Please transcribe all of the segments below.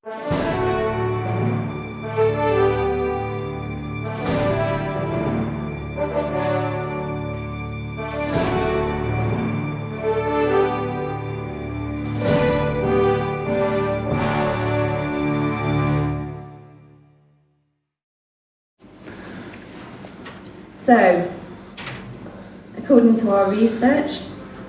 So, according to our research,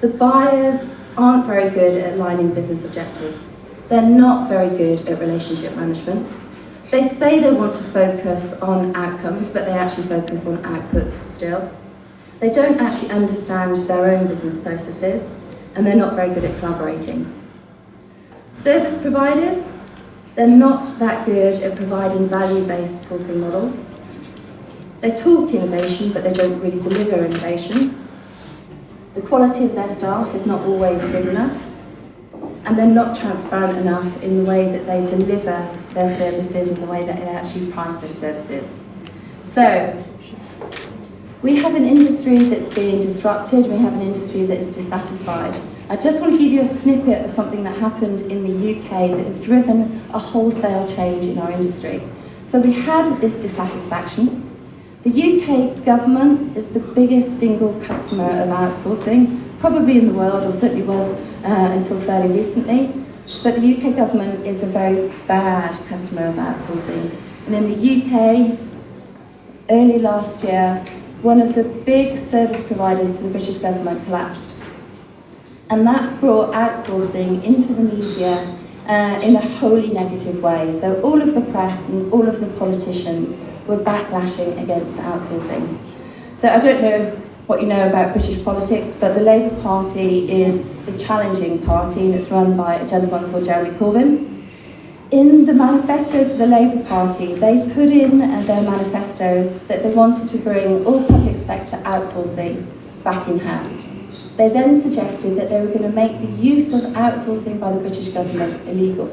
the buyers aren't very good at aligning business objectives. They're not very good at relationship management. They say they want to focus on outcomes, but they actually focus on outputs still. They don't actually understand their own business processes, and they're not very good at collaborating. Service providers, they're not that good at providing value-based sourcing models. They talk innovation, but they don't really deliver innovation. The quality of their staff is not always good enough, and they're not transparent enough in the way that they deliver their services and the way that they actually price their services. So, we have an industry that's being disrupted, we have an industry that is dissatisfied. I just want to give you a snippet of something that happened in the UK that has driven a wholesale change in our industry. So we had this dissatisfaction. The UK government is the biggest single customer of outsourcing, probably in the world, or certainly was until fairly recently. But the UK government is a very bad customer of outsourcing. And in the UK, early last year, one of the big service providers to the British government collapsed. And that brought outsourcing into the media in a wholly negative way. So all of the press and all of the politicians were backlashing against outsourcing. So I don't know what you know about British politics, but the Labour Party is the challenging party, and it's run by a gentleman called Jeremy Corbyn. In the manifesto for the Labour Party, they put in their manifesto that they wanted to bring all public sector outsourcing back in-house. They then suggested that they were going to make the use of outsourcing by the British government illegal.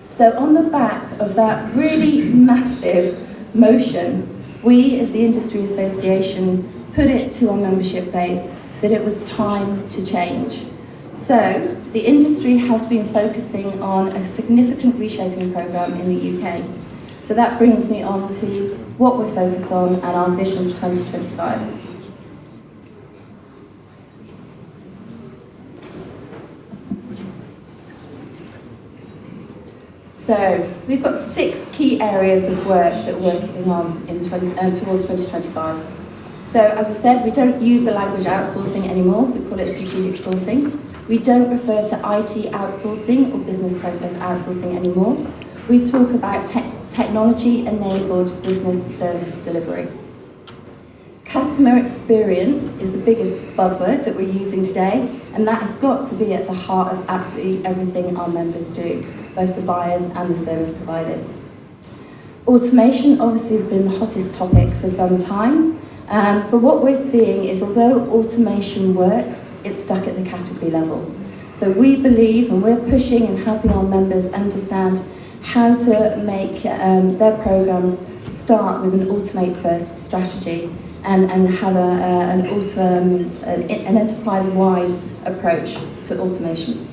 So on the back of that really massive motion, we as the Industry Association put it to our membership base that it was time to change. So the industry has been focusing on a significant reshaping programme in the UK. So that brings me on to what we're focused on and our vision for 2025. So we've got 6 key areas of work that we're working on towards 2025. So as I said, we don't use the language outsourcing anymore, we call it strategic sourcing. We don't refer to IT outsourcing or business process outsourcing anymore. We talk about technology-enabled business service delivery. Customer experience is the biggest buzzword that we're using today, and that has got to be at the heart of absolutely everything our members do, both the buyers and the service providers. Automation obviously has been the hottest topic for some time, but what we're seeing is although automation works, it's stuck at the category level. So we believe, and we're pushing and helping our members understand how to make their programs start with an automate first strategy and have an enterprise-wide approach to automation.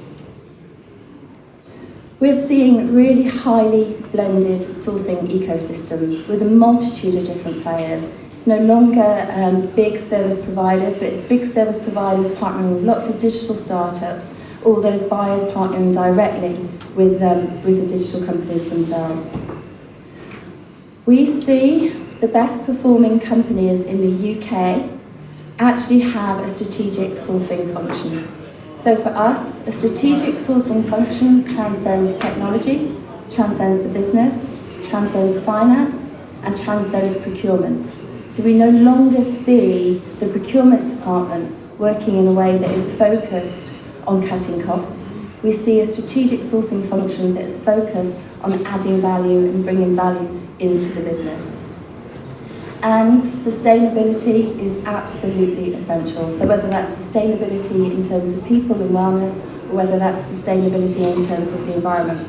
We're seeing really highly blended sourcing ecosystems with a multitude of different players. It's no longer big service providers, but it's big service providers partnering with lots of digital startups, all those buyers partnering directly with the digital companies themselves. We see the best performing companies in the UK actually have a strategic sourcing function. So for us, a strategic sourcing function transcends technology, transcends the business, transcends finance, and transcends procurement. So we no longer see the procurement department working in a way that is focused on cutting costs. We see a strategic sourcing function that is focused on adding value and bringing value into the business. And sustainability is absolutely essential. So whether that's sustainability in terms of people and wellness, or whether that's sustainability in terms of the environment.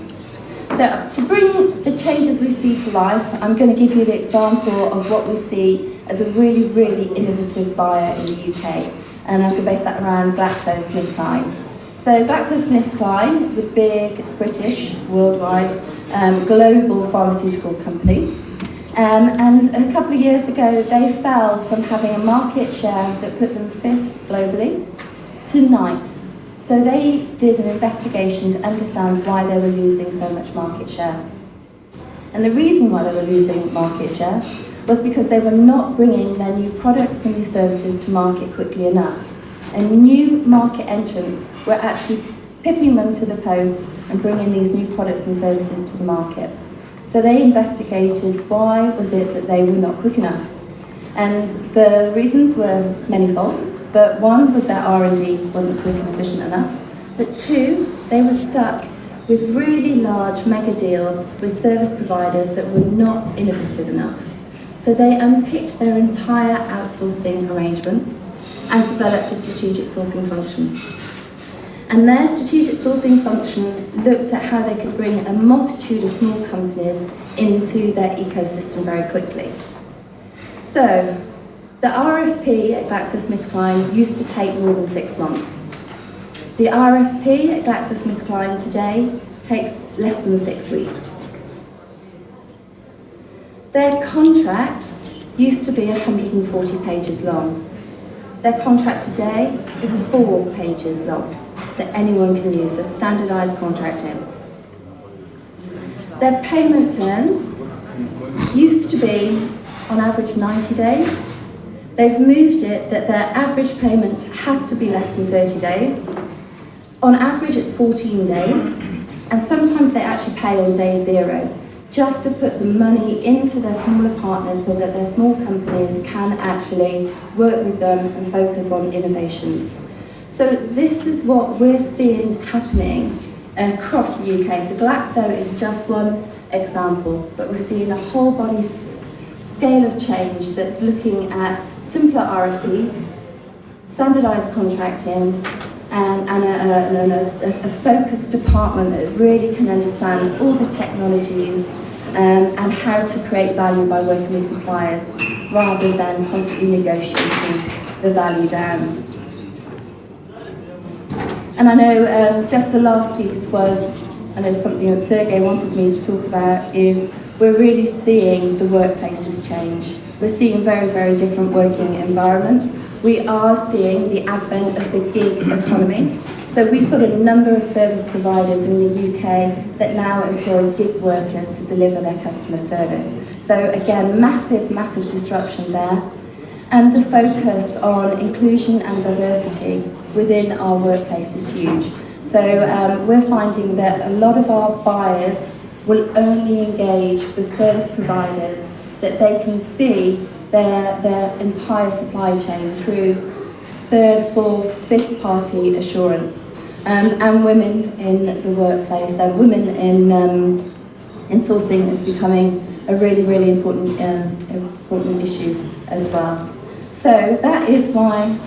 So to bring the changes we see to life, I'm going to give you the example of what we see as a really, really innovative buyer in the UK. And I'm going to base that around GlaxoSmithKline. So So GlaxoSmithKline is a big British, worldwide, global pharmaceutical company. And a couple of years ago, they fell from having a market share that put them 5th globally to 9th. So they did an investigation to understand why they were losing so much market share. And the reason why they were losing market share was because they were not bringing their new products and new services to market quickly enough. And new market entrants were actually pipping them to the post and bringing these new products and services to the market. So they investigated why was it that they were not quick enough. And the reasons were manifold, but one was their R&D wasn't quick and efficient enough. But two, they were stuck with really large mega deals with service providers that were not innovative enough. So they unpicked their entire outsourcing arrangements and developed a strategic sourcing function. And their strategic sourcing function looked at how they could bring a multitude of small companies into their ecosystem very quickly. So, the RFP at GlaxoSmithKline used to take more than 6 months. The RFP at GlaxoSmithKline today takes less than 6 weeks. Their contract used to be 140 pages long. Their contract today is 4 pages long that anyone can use, a standardised contracting. Their payment terms used to be on average 90 days. They've moved it that their average payment has to be less than 30 days. On average it's 14 days, and sometimes they actually pay on day 0, just to put the money into their smaller partners so that their small companies can actually work with them and focus on innovations. So this is what we're seeing happening across the UK. So Glaxo is just one example, but we're seeing a whole body scale of change that's looking at simpler RFPs, standardised contracting, and a focused department that really can understand all the technologies and how to create value by working with suppliers rather than constantly negotiating the value down. And I know just the last piece was, I know something that Sergey wanted me to talk about is we're really seeing the workplaces change. We're seeing very, very different working environments. We are seeing the advent of the gig economy. So we've got a number of service providers in the UK that now employ gig workers to deliver their customer service. So again, massive, massive disruption there. And the focus on inclusion and diversity within our workplace is huge. So we're finding that a lot of our buyers will only engage with service providers that they can see their entire supply chain through 3rd, 4th, 5th party assurance. And women in the workplace and women in sourcing is becoming a really, really important issue as well. So that is is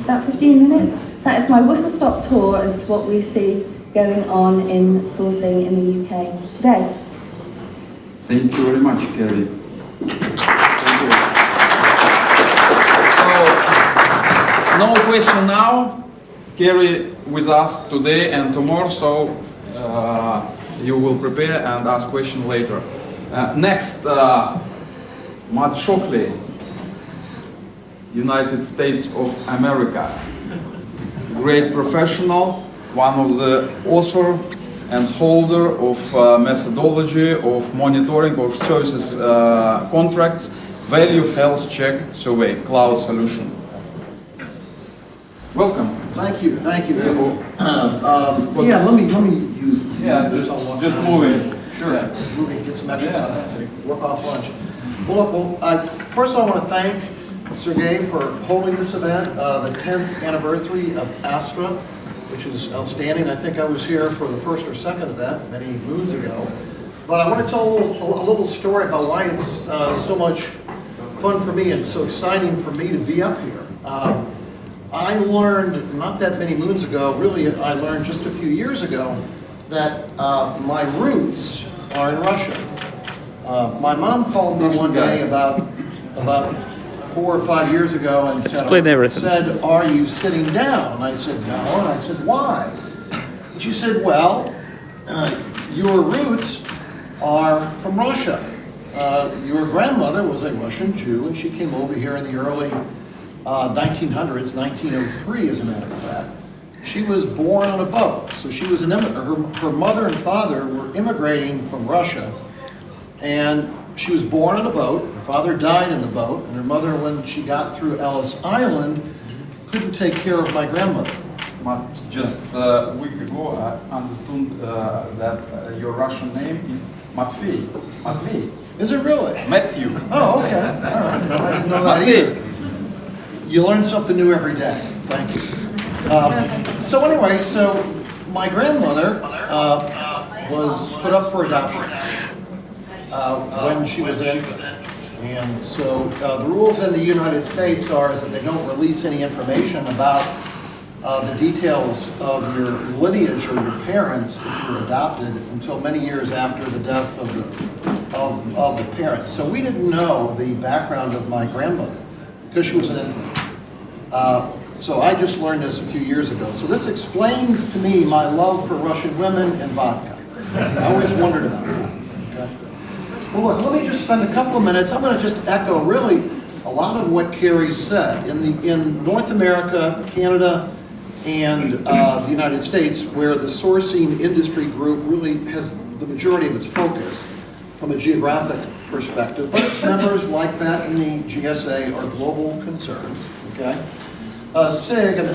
that 15 minutes? That is my whistle-stop tour as what we see going on in sourcing in the UK today. Thank you very much, Kerry. Thank you. So, no question now. Kerry with us today and tomorrow, so you will prepare and ask question later. Next, Matt Shockley, United States of America. Great professional, one of the author and holder of methodology of monitoring of services contracts, value health check survey, cloud solution. Welcome. Thank you. Yeah, let me use this. Just moving. Sure. Yeah, moving, get some extra time. So work off lunch. Well, first I want to thank Sergey for holding this event, the 10th anniversary of ASTRA, which is outstanding. I think I was here for the first or second event many moons ago. But I want to tell a little story about why it's so much fun for me and so exciting for me to be up here. I learned not that many moons ago, really I learned just a few years ago, that my roots are in Russia. My mom called me one day about 4 or 5 years ago and said, "Are you sitting down?" And I said, "No." And I said, "Why?" she said, well, your roots are from Russia. Your grandmother was a Russian Jew, and she came over here in the early 1900s, 1903 as a matter of fact. She was born on a boat, so she was an immigrant. Her mother and father were immigrating from Russia, and she was born on a boat. Her father died in the boat, and her mother, when she got through Ellis Island, couldn't take care of my grandmother. But just a week ago, I understood that your Russian name is Matvey. Matvey. Is it really? Matthew. Oh, okay. All right. No, I didn't know that either. You learn something new every day. Thank you. So anyway, so my grandmother was put up for adoption when she was an infant. And so the rules in the United States are is that they don't release any information about the details of your lineage or your parents if you were adopted until many years after the death of the parents. So we didn't know the background of my grandmother because she was an infant. So I just learned this a few years ago. So this explains to me my love for Russian women and vodka. I always wondered about that. Okay? Well, look, let me just spend a couple of minutes. I'm going to just echo really a lot of what Carrie said. In North America, Canada, and the United States, where the sourcing industry group really has the majority of its focus from a geographic perspective, but its members like that in the GSA are global concerns. Okay. SIG, and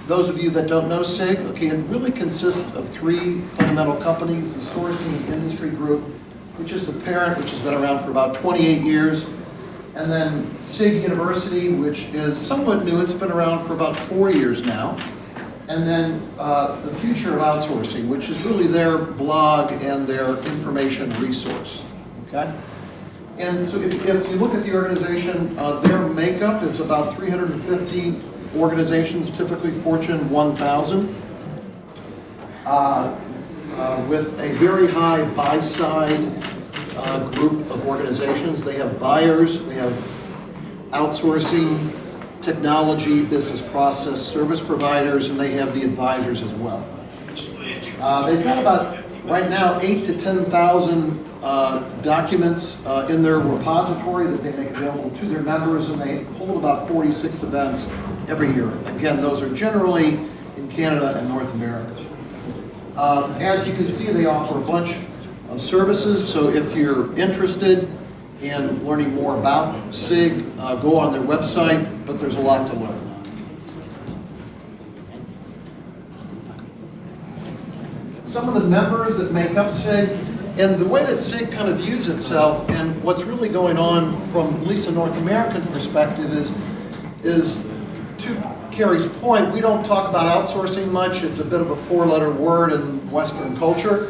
those of you that don't know SIG, okay, it really consists of three fundamental companies: the sourcing industry group, which is the parent, which has been around for about 28 years, and then SIG University, which is somewhat new. It's been around for about 4 years now, and then the Future of Outsourcing, which is really their blog and their information resource. Okay. And so if you look at the organization, their makeup is about 350 organizations, typically Fortune 1000, with a very high buy-side group of organizations. They have buyers, they have outsourcing, technology, business process, service providers, and they have the advisors as well. They've got about, right now, 8,000 to 10,000 documents in their repository that they make available to their members, and they hold about 46 events every year. Again, those are generally in Canada and North America. As you can see, they offer a bunch of services, so if you're interested in learning more about SIG, go on their website, but there's a lot to learn. Some of the members that make up SIG, and the way that SIG kind of views itself, and what's really going on from at least a North American perspective is to Carrie's point, we don't talk about outsourcing much. It's a bit of a four-letter word in Western culture.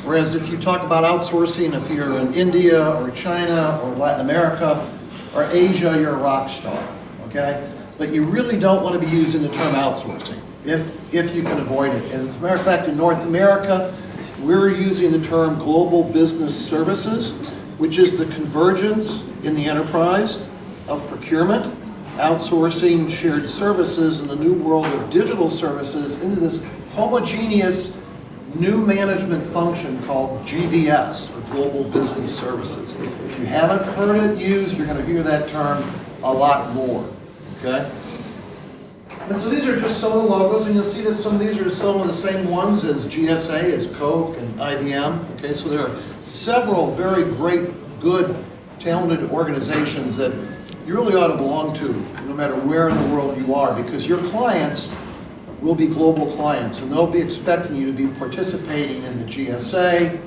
Whereas if you talk about outsourcing, if you're in India or China or Latin America or Asia, you're a rock star, okay? But you really don't want to be using the term outsourcing if you can avoid it. As a matter of fact, in North America, we're using the term global business services, which is the convergence in the enterprise of procurement, outsourcing, shared services, and the new world of digital services into this homogeneous new management function called GBS, or Global Business Services. If you haven't heard it used, you're going to hear that term a lot more, okay? And so these are just some of the logos, and you'll see that some of these are some of the same ones as GSA, as Coke, and IBM, okay? So there are several very great, good, talented organizations that you really ought to belong to, no matter where in the world you are, because your clients will be global clients, and they'll be expecting you to be participating in the GSA,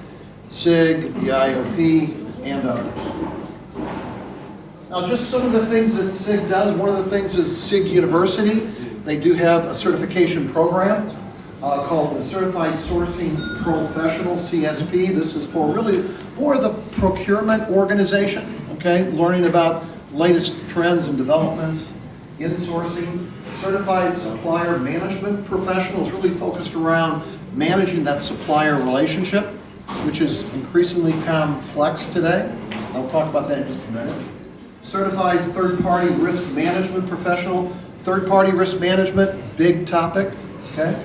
SIG, the IOP, and others. Now, just some of the things that SIG does. One of the things is SIG University. They do have a certification program called the Certified Sourcing Professional, CSP. This is for really more of the procurement organization, okay? Learning about latest trends and developments in sourcing. Certified Supplier Management Professional is really focused around managing that supplier relationship, which is increasingly complex today. I'll talk about that in just a minute. Certified Third-Party Risk Management Professional. Third-party risk management, big topic, okay?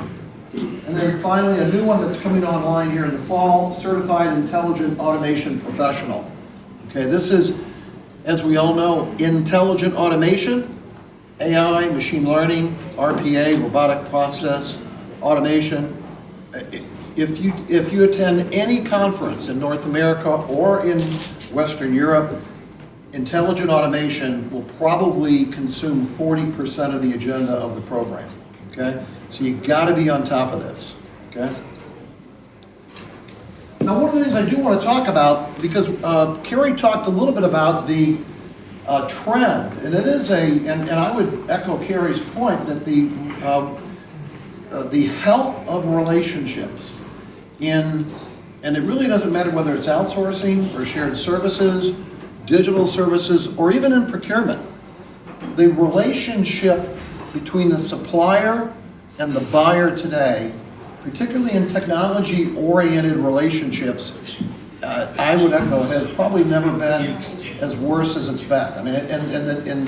And then finally, a new one that's coming online here in the fall, Certified Intelligent Automation Professional. Okay, this is, as we all know, intelligent automation, AI, machine learning, RPA, robotic process automation. If you attend any conference in North America or in Western Europe, intelligent automation will probably consume 40% of the agenda of the program, okay? So you gotta be on top of this, okay? Now, one of the things I do want to talk about, because Carrie talked a little bit about the trend, and it is and I would echo Carrie's point that the health of relationships and it really doesn't matter whether it's outsourcing or shared services, digital services, or even in procurement. The relationship between the supplier and the buyer today, particularly in technology-oriented relationships, I would echo, has probably never been as worse as it's been. I mean, and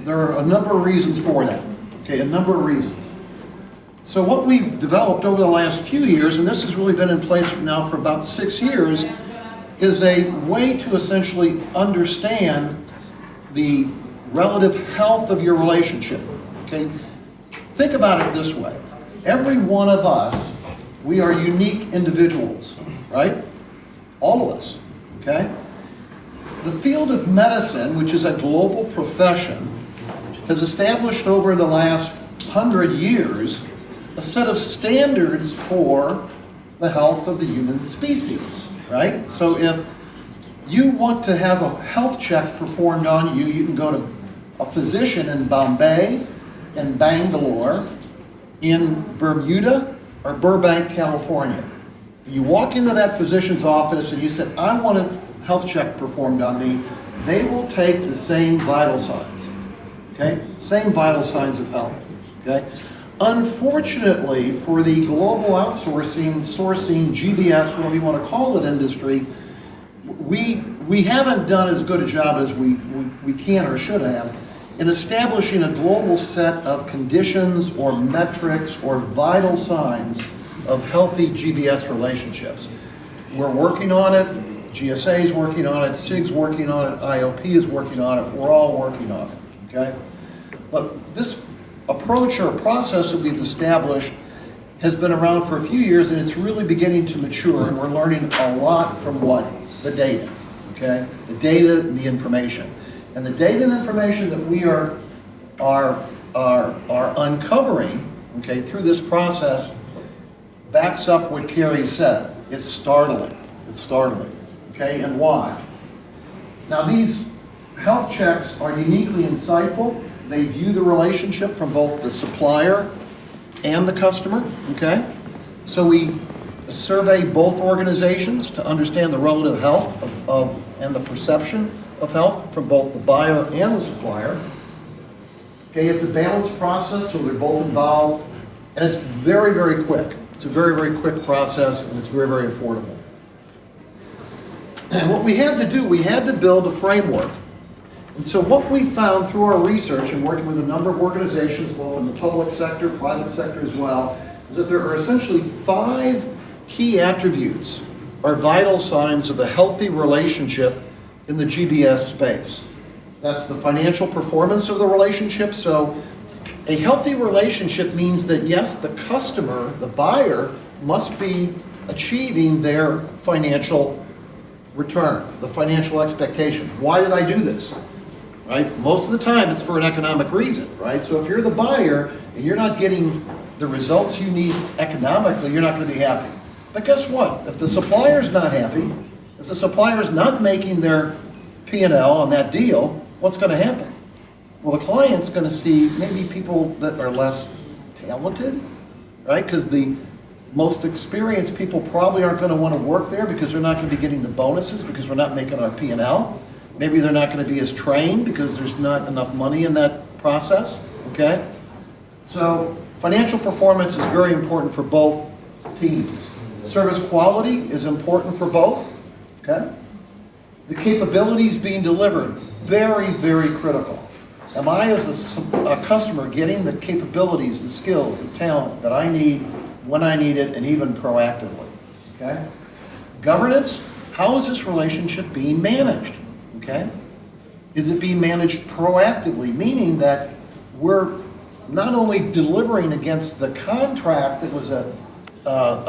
there are a number of reasons for that. Okay, a number of reasons. So what we've developed over the last few years, and this has really been in place now for about 6 years, is a way to essentially understand the relative health of your relationship. Okay, think about it this way. Every one of us, we are unique individuals, right? All of us, okay? The field of medicine, which is a global profession, has established over the last 100 years a set of standards for the health of the human species, right? So if you want to have a health check performed on you, you can go to a physician in Bombay, in Bangalore, in Bermuda, or Burbank, California. You walk into that physician's office and you said, I want a health check performed on me, they will take the same vital signs, okay? Same vital signs of health, okay? Unfortunately, for the global outsourcing, sourcing, GBS, whatever you want to call it, industry, we haven't done as good a job as we can or should have in establishing a global set of conditions or metrics or vital signs of healthy GBS relationships. We're working on it, GSA is working on it, SIG's working on it, IOP is working on it, we're all working on it, okay? But this approach or process that we've established has been around for a few years and it's really beginning to mature and we're learning a lot from what? The data, okay? The data and the information. And the data and information that we are uncovering, okay, through this process backs up what Carrie said. It's startling. It's startling. Okay, and why? Now these health checks are uniquely insightful. They view the relationship from both the supplier and the customer, okay? So we survey both organizations to understand the relative health of and the perception of health from both the buyer and the supplier. Okay, it's a balanced process, so they're both involved, and it's very, very quick. It's a very, very quick process, and it's very, very affordable. And what we had to do, we had to build a framework. And so what we found through our research and working with a number of organizations, both in the public sector, private sector as well, is that there are essentially 5 key attributes or vital signs of a healthy relationship in the GBS space. That's the financial performance of the relationship. So a healthy relationship means that yes, the customer, the buyer, must be achieving their financial return, the financial expectation. Why did I do this? Right? Most of the time it's for an economic reason, right? So if you're the buyer and you're not getting the results you need economically, you're not going to be happy. But guess what? If the supplier's not happy, if the supplier's not making their P&L on that deal, what's going to happen? Well, the client's going to see maybe people that are less talented, right? Because the most experienced people probably aren't going to want to work there because they're not going to be getting the bonuses because we're not making our P&L. Maybe they're not going to be as trained because there's not enough money in that process, okay? So financial performance is very important for both teams. Service quality is important for both, okay? The capabilities being delivered, very, very critical. Am I, as a customer, getting the capabilities, the skills, the talent that I need when I need it, and even proactively, okay? Governance, how is this relationship being managed, okay? Is it being managed proactively, meaning that we're not only delivering against the contract that was a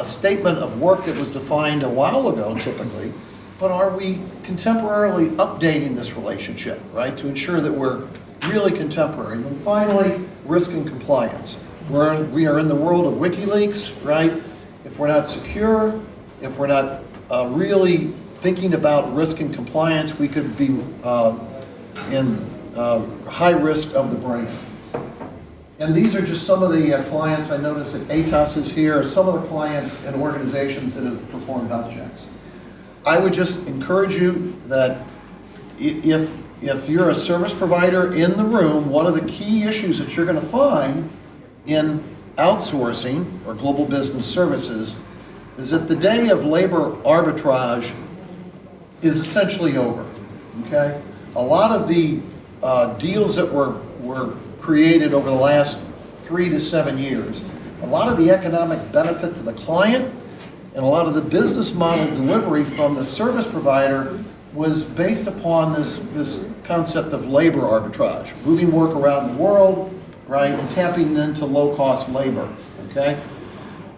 statement of work that was defined a while ago, typically, but are we contemporarily updating this relationship, right, to ensure that we're really contemporary? And then finally, risk and compliance. We are in the world of WikiLeaks, right? If we're not secure, if we're not really thinking about risk and compliance, we could be in high risk of the brand. And these are just some of the clients. I noticed that ATOS is here, some of the clients and organizations that have performed health checks. I would just encourage you that if you're a service provider in the room, one of the key issues that you're going to find in outsourcing or global business services is that the day of labor arbitrage is essentially over, okay? A lot of the deals that were created over the last 3 to 7 years, a lot of the economic benefit to the client and a lot of the business model delivery from the service provider was based upon this concept of labor arbitrage, moving work around the world, right, and tapping into low-cost labor, okay?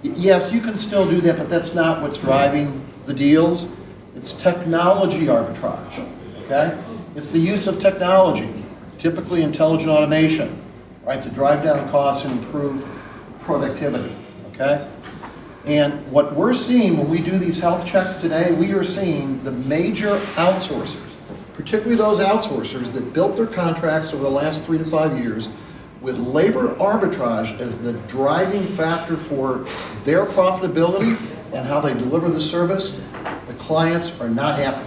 Yes, you can still do that, but that's not what's driving the deals. It's technology arbitrage, okay? It's the use of technology, typically intelligent automation, right, to drive down costs and improve productivity, okay? And what we're seeing when we do these health checks today, we are seeing the major outsourcers, particularly those outsourcers that built their contracts over the last 3 to 5 years with labor arbitrage as the driving factor for their profitability and how they deliver the service. The clients are not happy.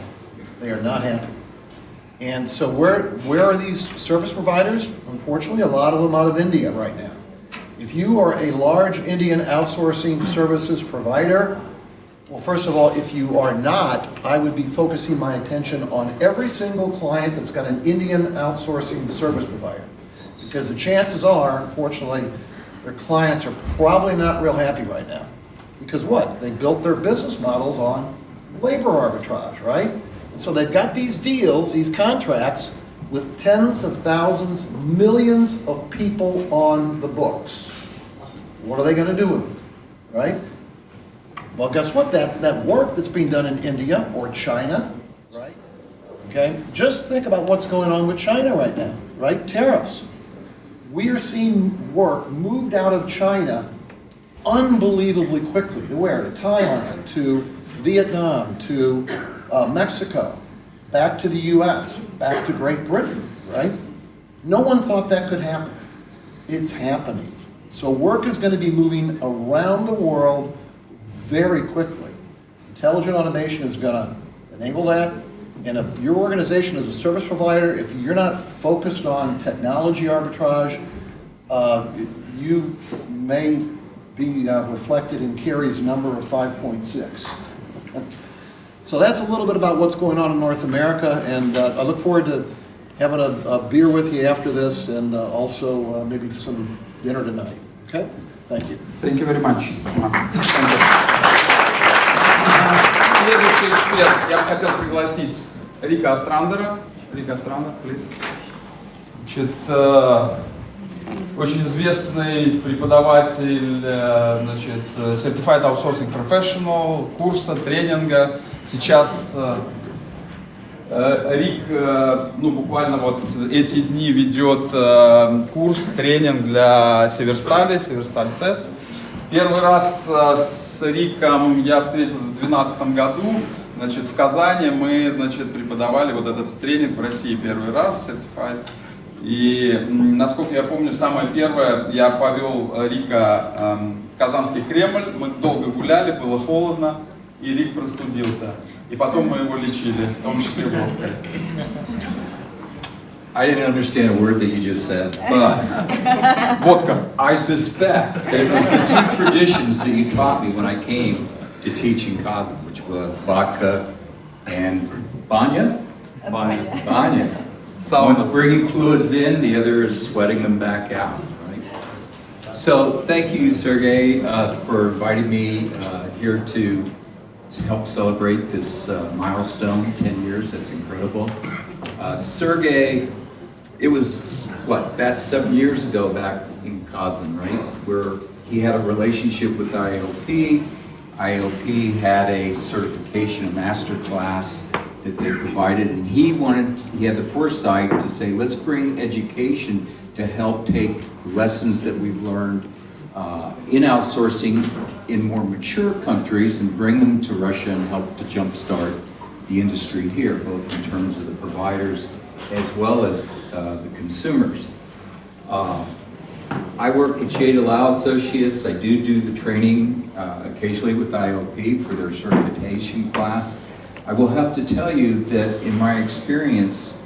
They are not happy. And so where are these service providers? Unfortunately, a lot of them out of India right now. If you are a large Indian outsourcing services provider, well, first of all, if you are not, I would be focusing my attention on every single client that's got an Indian outsourcing service provider. Because the chances are, unfortunately, their clients are probably not real happy right now. Because what? They built their business models on labor arbitrage, right? And so they've got these deals, these contracts, with tens of thousands, millions of people on the books. What are they going to do with them, right? Well, guess what? That work that's being done in India or China, right? Okay, just think about what's going on with China right now, right? Tariffs. We are seeing work moved out of China unbelievably quickly. To where? To Thailand, to Vietnam, to Mexico, back to the US, back to Great Britain, right? No one thought that could happen. It's happening. So work is going to be moving around the world very quickly. Intelligent automation is going to enable that. And if your organization is a service provider, if you're not focused on technology arbitrage, you may be reflected in Kerry's number of 5.6. So that's a little bit about what's going on in North America, and I look forward to having a beer with you after this, and also maybe some dinner tonight. Okay? Thank you. Thank you very much. Следующий эксперт, я бы хотел пригласить Рика Острандера. Рика Острандер, please. Значит, очень известный преподаватель, значит, Certified Outsourcing Professional, курса, тренинга. Сейчас Рик, ну, буквально вот эти дни ведет курс, тренинг для Северстали, Северсталь ЦЕС. Первый раз с Риком я встретился в 2012 году, значит, в Казани мы, значит, преподавали вот этот тренинг в России первый раз, Certified. И, насколько я помню, самое первое, я повел Рика в Казанский Кремль, мы долго гуляли, было холодно, и Рик простудился. И потом мы его лечили, в том числе водкой. I didn't understand a word that you just said, but Водка. I suspect that it was the two traditions that you taught me when I came to teach in Kazan, which was vodka and banya? Banya. One's bringing fluids in, the other is sweating them back out, right? So thank you, Sergey, for inviting me here to help celebrate this milestone, 10 years. That's incredible. Sergey, it was, that's 7 years ago back in Kazan, right? Where he had a relationship with IOP. IOP had a certification, a master class that they provided, and he had the foresight to say, let's bring education to help take the lessons that we've learned in outsourcing in more mature countries and bring them to Russia and help to jumpstart the industry here, both in terms of the providers as well as the consumers. I work with Jada Lau Associates. I do the training occasionally with IOP for their certification class. I will have to tell you that in my experience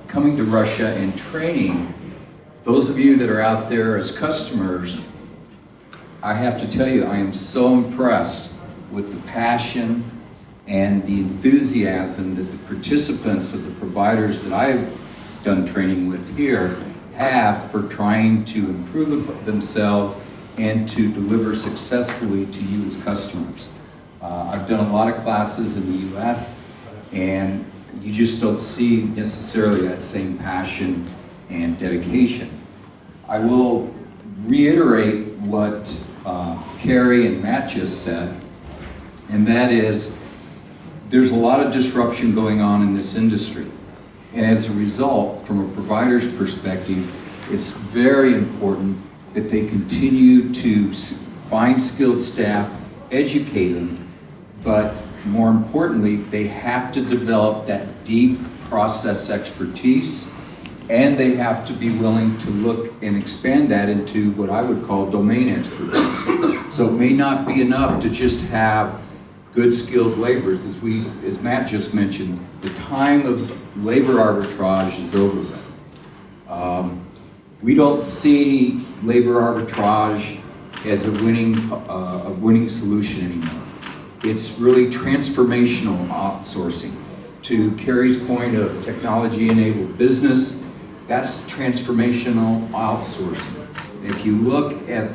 coming to Russia and training, those of you that are out there as customers, I have to tell you, I am so impressed with the passion and the enthusiasm that the participants of the providers that I've done training with here have for trying to improve themselves and to deliver successfully to you as customers. I've done a lot of classes in the US, and you just don't see necessarily that same passion and dedication. I will reiterate what Carrie and Matt just said, and that is there's a lot of disruption going on in this industry. And as a result, from a provider's perspective, it's very important that they continue to find skilled staff, educate them, but more importantly, they have to develop that deep process expertise, and they have to be willing to look and expand that into what I would call domain expertise. So it may not be enough to just have good skilled laborers. As Matt just mentioned, the time of labor arbitrage is over with. We don't see labor arbitrage as a winning solution anymore. It's really transformational outsourcing. To Carrie's point of technology-enabled business, that's transformational outsourcing. If you look at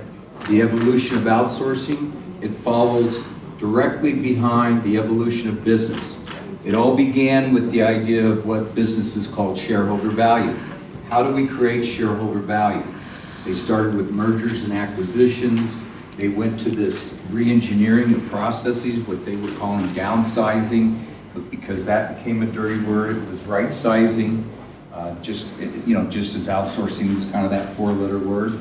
the evolution of outsourcing, it follows directly behind the evolution of business. It all began with the idea of what businesses called shareholder value. How do we create shareholder value? They started with mergers and acquisitions. They went to this re-engineering of processes, what they were calling downsizing, but because that became a dirty word, it was right-sizing, just as outsourcing was kind of that four-letter word.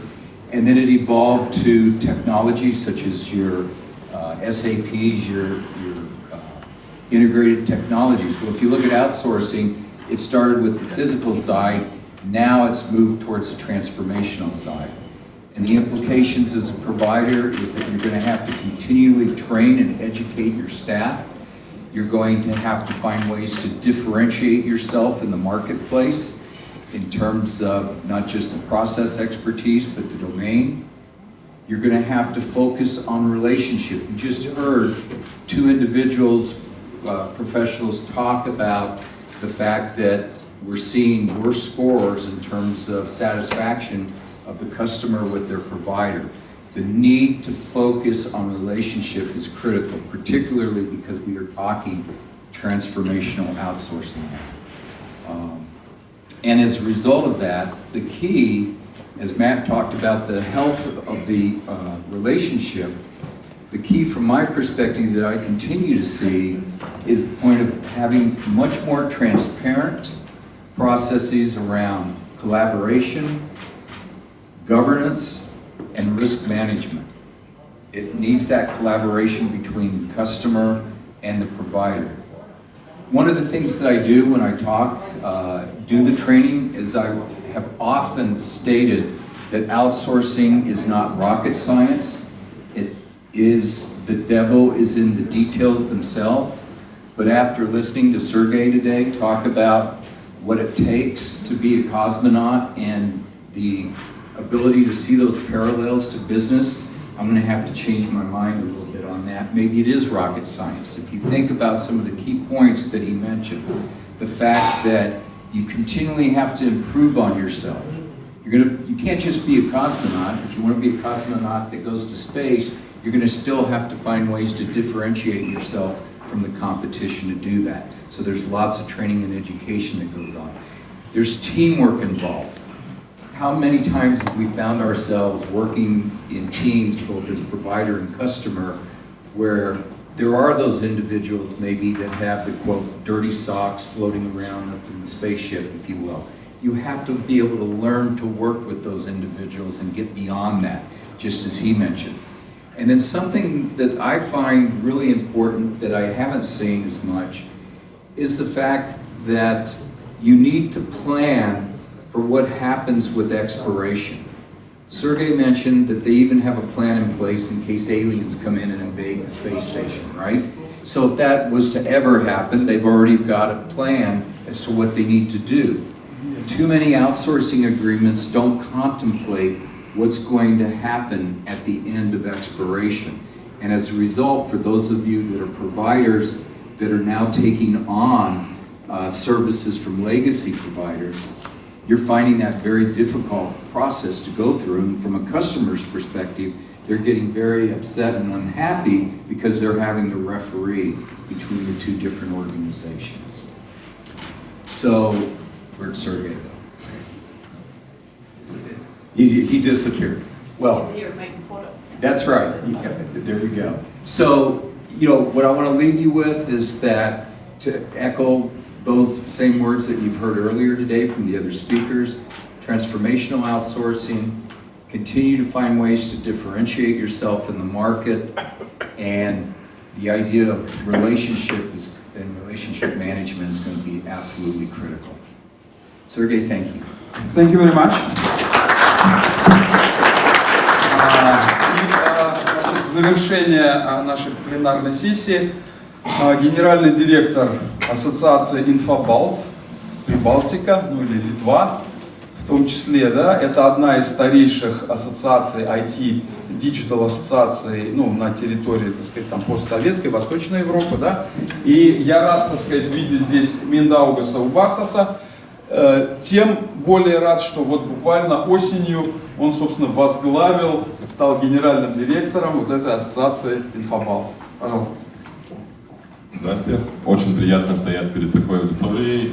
And then it evolved to technology such as your SAPs, your integrated technologies. Well, if you look at outsourcing, it started with the physical side. Now it's moved towards the transformational side. And the implications as a provider is that you're going to have to continually train and educate your staff. You're going to have to find ways to differentiate yourself in the marketplace in terms of not just the process expertise, but the domain. You're going to have to focus on relationship. You just heard two individuals, professionals, talk about the fact that we're seeing worse scores in terms of satisfaction of the customer with their provider. The need to focus on relationship is critical, particularly because we are talking transformational outsourcing. And as a result of that, the key, as Matt talked about the health of the relationship, the key from my perspective that I continue to see is the point of having much more transparent processes around collaboration, governance, and risk management. It needs that collaboration between the customer and the provider. One of the things that I do when I do the training is I have often stated that outsourcing is not rocket science. It is, the devil is in the details themselves. But after listening to Sergey today talk about what it takes to be a cosmonaut and the ability to see those parallels to business, I'm going to have to change my mind a little bit on that. Maybe it is rocket science. If you think about some of the key points that he mentioned, the fact that you continually have to improve on yourself. You can't just be a cosmonaut. If you want to be a cosmonaut that goes to space, you're going to still have to find ways to differentiate yourself from the competition to do that. So there's lots of training and education that goes on. There's teamwork involved. How many times have we found ourselves working in teams, both as provider and customer, where there are those individuals maybe that have the quote dirty socks floating around up in the spaceship, if you will. You have to be able to learn to work with those individuals and get beyond that, just as he mentioned. And then something that I find really important that I haven't seen as much is the fact that you need to plan for what happens with expiration. Sergey mentioned that they even have a plan in place in case aliens come in and invade the space station, right? So if that was to ever happen, they've already got a plan as to what they need to do. Too many outsourcing agreements don't contemplate what's going to happen at the end of expiration. And as a result, for those of you that are providers that are now taking on services from legacy providers, you're finding that very difficult process to go through. And from a customer's perspective, they're getting very upset and unhappy because they're having to referee between the two different organizations. So, where'd Sergey go? He disappeared. Well, You're making photos. that's right. There you go. So, you know, what I want to leave you with is that to echo those same words that you've heard earlier today from the other speakers, transformational outsourcing, continue to find ways to differentiate yourself in the market, and the idea of relationship and relationship management is going to be absolutely critical. Sergey, thank you. Thank you very much. В завершение нашей пленарной сессии генеральный директор Ассоциации Инфобалт, Прибалтика, ну или Литва, в том числе, да, это одна из старейших ассоциаций IT, диджитал ассоциаций, ну, на территории, так сказать, там, постсоветской, Восточной Европы, да, и я рад, так сказать, видеть здесь Миндаугаса Убартаса, тем более рад, что вот буквально осенью он, собственно, возглавил, стал генеральным директором вот этой ассоциации Инфобалт. Пожалуйста. Здравствуйте. Очень приятно стоять перед такой аудиторией.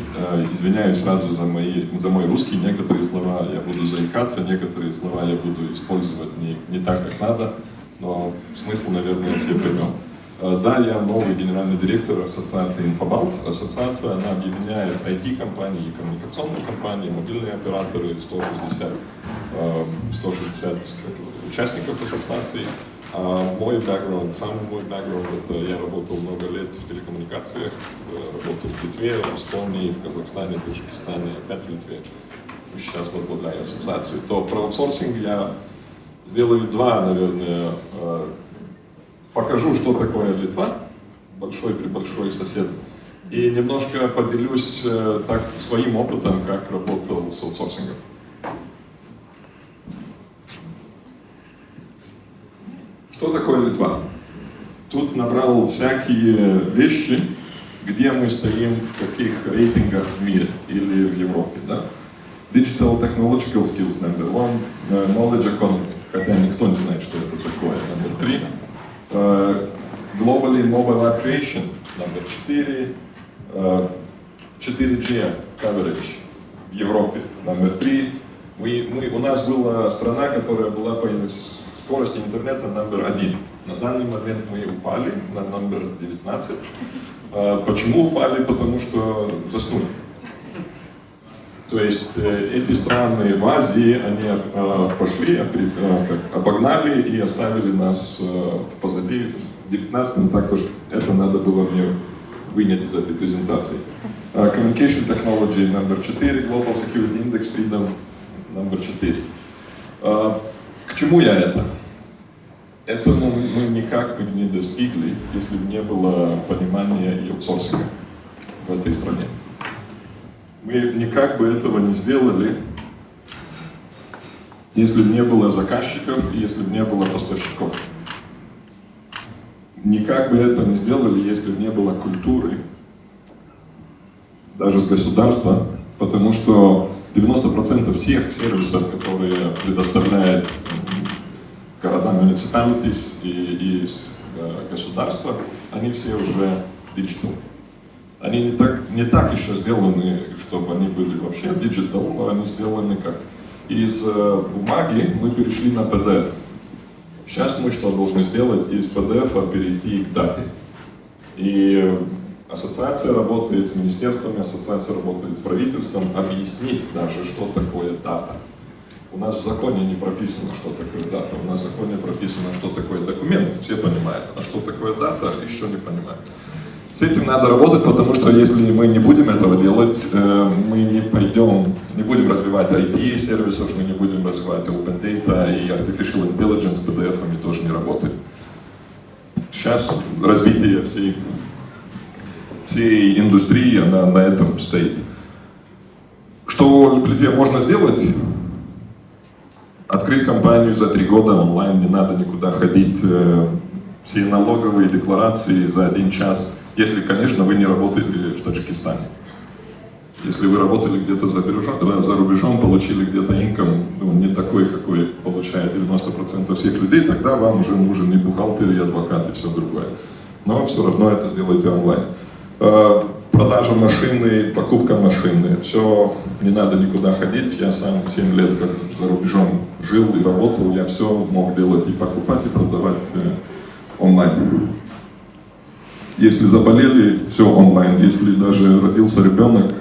Извиняюсь сразу за мой русский. Некоторые слова я буду заикаться, некоторые слова я буду использовать не так, как надо, но смысл, наверное, все поймем. Да, я новый генеральный директор Ассоциации Инфобалт. Ассоциация, она объединяет IT-компании и коммуникационные компании, мобильные операторы, 160 участников ассоциации. Мой бэкграунд, самый мой бэкграунд, это я работал много лет в телекоммуникациях, работал в Литве, в Эстонии, в Казахстане, в Таджикистане, опять в Литве. Сейчас возглавляю ассоциацию. То про аутсорсинг я сделаю два, наверное, покажу, что такое Литва, большой сосед, и немножко поделюсь так своим опытом, как работал с аутсорсингом. Что такое Литва? Тут набрал всякие вещи, где мы стоим, в каких рейтингах в мире или в Европе. Да? Digital Technological Skills number 1, Knowledge Economy, хотя никто не знает, что это такое, номер 3. Globally Mobile Creation, номер 4. 4G Coverage в Европе, номер 3. У нас была страна, которая была по скорости интернета номер 1. На данный момент мы упали на номер 19. Почему упали? Потому что заснули. То есть эти страны в Азии, они пошли, обогнали и оставили нас позади в 19-м, так что это надо было мне вынять из этой презентации. Communication Technology номер 4, Global Security Index Freedom номер 4. К чему я это? Это мы никак бы не достигли, если бы не было понимания и аутсорсинга в этой стране. Мы никак бы этого не сделали, если бы не было заказчиков и если бы не было поставщиков. Никак бы это не сделали, если бы не было культуры, даже с государства, потому что 90% всех сервисов, которые предоставляет города, municipalities и государства, они все уже digital. Они не так еще сделаны, чтобы они были вообще digital, но они сделаны как из бумаги мы перешли на PDF. Сейчас мы что должны сделать? Из PDF перейти к дате. И ассоциация работает с министерствами, ассоциация работает с правительством, объяснить даже, что такое дата. У нас в законе не прописано, что такое дата, у нас в законе прописано, что такое документ, все понимают, а что такое дата, еще не понимают. С этим надо работать, потому что если мы не будем этого делать, мы не пойдем, не будем развивать IT-сервисов, мы не будем развивать Open Data и Artificial Intelligence, PDF-ами тоже не работает. Сейчас развитие всей индустрии, она на этом стоит. Что в Литве можно сделать? Открыть компанию за 3 года онлайн, не надо никуда ходить, все налоговые декларации за 1 час. Если, конечно, вы не работали в Таджикистане. Если вы работали где-то за рубежом, получили где-то инком, не такой, какой получает 90% всех людей, тогда вам уже нужен и бухгалтер, и адвокат, и все другое. Но все равно это сделайте онлайн. Продажа машины, покупка машины, все, не надо никуда ходить. Я сам 7 лет как за рубежом жил и работал, я все мог делать и покупать, и продавать онлайн. Если заболели, все онлайн. Если даже родился ребенок,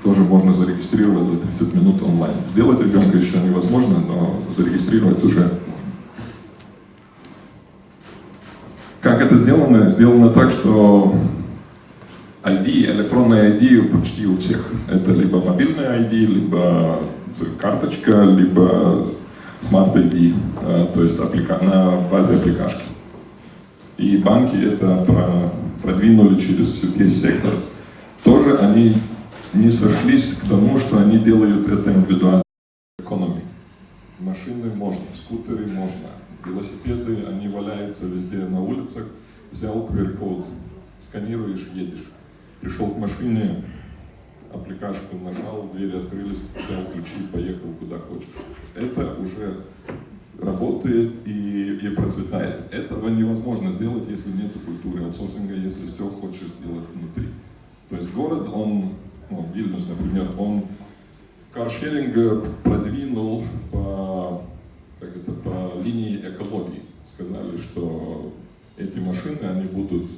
тоже можно зарегистрировать за 30 минут онлайн. Сделать ребенка еще невозможно, но зарегистрировать уже можно. Как это сделано? Сделано так, что ID, электронная ID почти у всех. Это либо мобильная ID, либо карточка, либо Smart ID, то есть на базе аппликашки. И банки это продвинули через весь сектор. Тоже они не сошлись к тому, что они делают это индивидуально. Экономи. Машины можно, скутеры можно, велосипеды, они валяются везде на улицах. Взял QR-код, сканируешь, едешь. Пришел к машине, аппликашку нажал, двери открылись, взял ключи, поехал куда хочешь. Это уже работает и процветает. Этого невозможно сделать, если нет культуры аутсорсинга, если все хочешь сделать внутри. То есть город, Вильнюс, например, он каршеринг продвинул по линии экологии. Сказали, что эти машины, они будут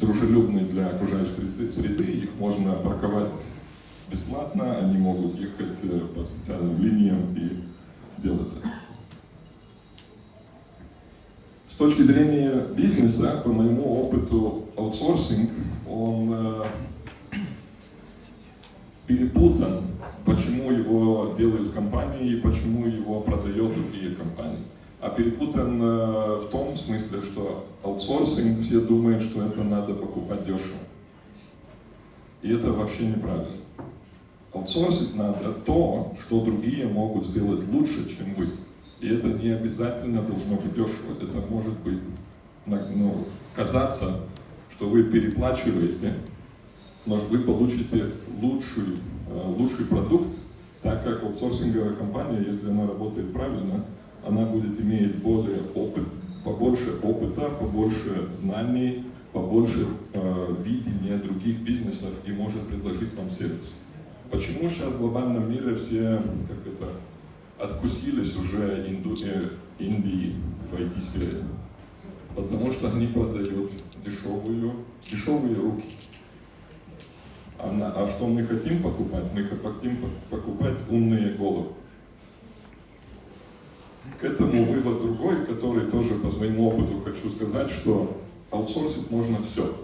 дружелюбны для окружающей среды, их можно парковать бесплатно, они могут ехать по специальным линиям и делать это. С точки зрения бизнеса, по моему опыту, аутсорсинг, он перепутан, почему его делают компании и почему его продают другие компании. А перепутан в том смысле, что аутсорсинг, все думают, что это надо покупать дешево. И это вообще неправильно. Аутсорсить надо то, что другие могут сделать лучше, чем вы. И это не обязательно должно быть дешево. Это может быть, казаться, что вы переплачиваете, но вы получите лучший продукт, так как аутсорсинговая компания, если она работает правильно, она будет иметь побольше опыта, побольше знаний, побольше видения других бизнесов и может предложить вам сервис. Почему сейчас в глобальном мире все откусились уже Индии в IT-сфере? Потому что они продают дешевые руки. А что мы хотим покупать? Мы хотим покупать умные головы. К этому вывод другой, который тоже по своему опыту хочу сказать, что аутсорсить можно все,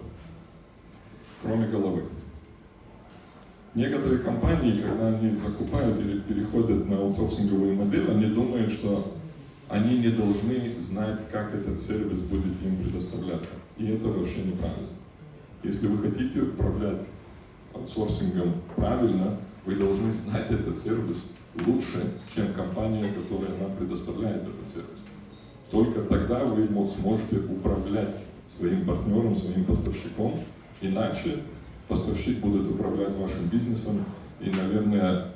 кроме головы. Некоторые компании, когда они закупают или переходят на аутсорсинговую модель, они думают, что они не должны знать, как этот сервис будет им предоставляться. И это вообще неправильно. Если вы хотите управлять аутсорсингом правильно, вы должны знать этот сервис лучше, чем компания, которая нам предоставляет этот сервис. Только тогда вы сможете управлять своим партнером, своим поставщиком, иначе поставщик будет управлять вашим бизнесом, и, наверное,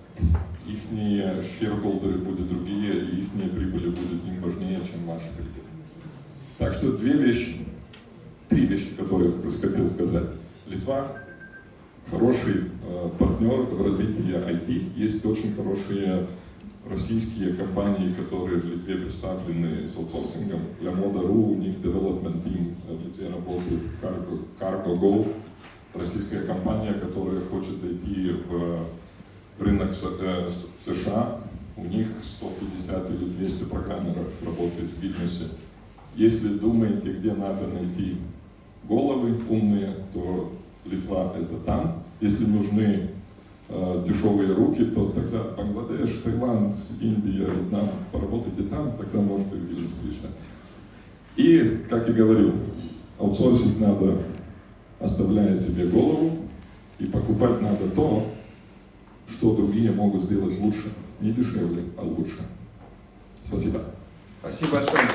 их shareholderы будут другие, и их прибыли будут им важнее, чем ваши прибыли. Так что три вещи, которые я хотел сказать. Литва хороший партнер в развитии IT. Есть очень хорошие российские компании, которые в Литве представлены с аутсорсингом. Moda.ru, у них development team в Литве работает, Cargo.go, российская компания, которая хочет зайти в рынок США. У них 150 или 200 программеров работает в бизнесе. Если думаете, где надо найти головы умные, то Литва это там. Если нужны дешевые руки, то тогда Бангладеш, Таиланд, Индия, Вьетнам, поработайте там, тогда можете в Вильнюс приезжать. И, как я говорил, аутсорсить надо, оставляя себе голову, и покупать надо то, что другие могут сделать лучше. Не дешевле, а лучше. Спасибо. Спасибо большое.